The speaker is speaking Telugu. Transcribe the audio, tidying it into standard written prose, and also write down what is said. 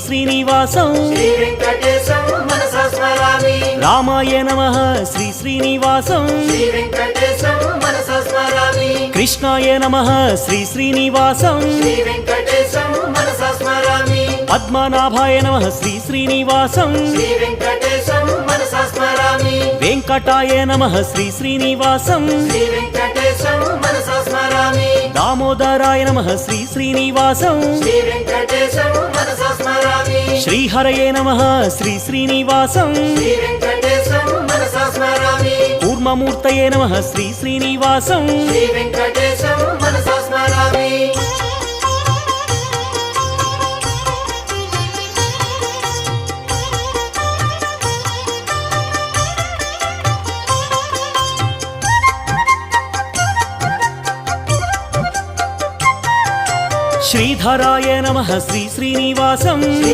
శ్రీనివాసం శ్రీ వెంకటేశం మనసా స్మరామి రామాయ నమః శ్రీ శ్రీనివాసం శ్రీ వెంకటేశం మనసా స్మరామి కృష్ణాయ నమః శ్రీ శ్రీనివాసం శ్రీ వెంకటేశం మనసా స్మరామి పద్మనాభాయ నమః శ్రీ శ్రీనివాసం శ్రీ వెంకటేశం మనసా స్మరామి వెంకటాయ నమః శ్రీ శ్రీనివాసం శ్రీ వెంకటేశం మనసా స్మరామి దామోదరాయ నమః శ్రీ శ్రీనివాసం శ్రీ వెంకటేశం మనసా స్మరామి శ్రీహరయే నమః శ్రీ శ్రీనివాసం శ్రీ వెంకటేశం మనసా స్మరామి కూర్మమూర్తయే నమః శ్రీ శ్రీనివాసం శ్రీ వెంకటేశం మనసా స్మరామి శ్రీధరాయ నమః శ్రీ శ్రీనివాసం శ్రీ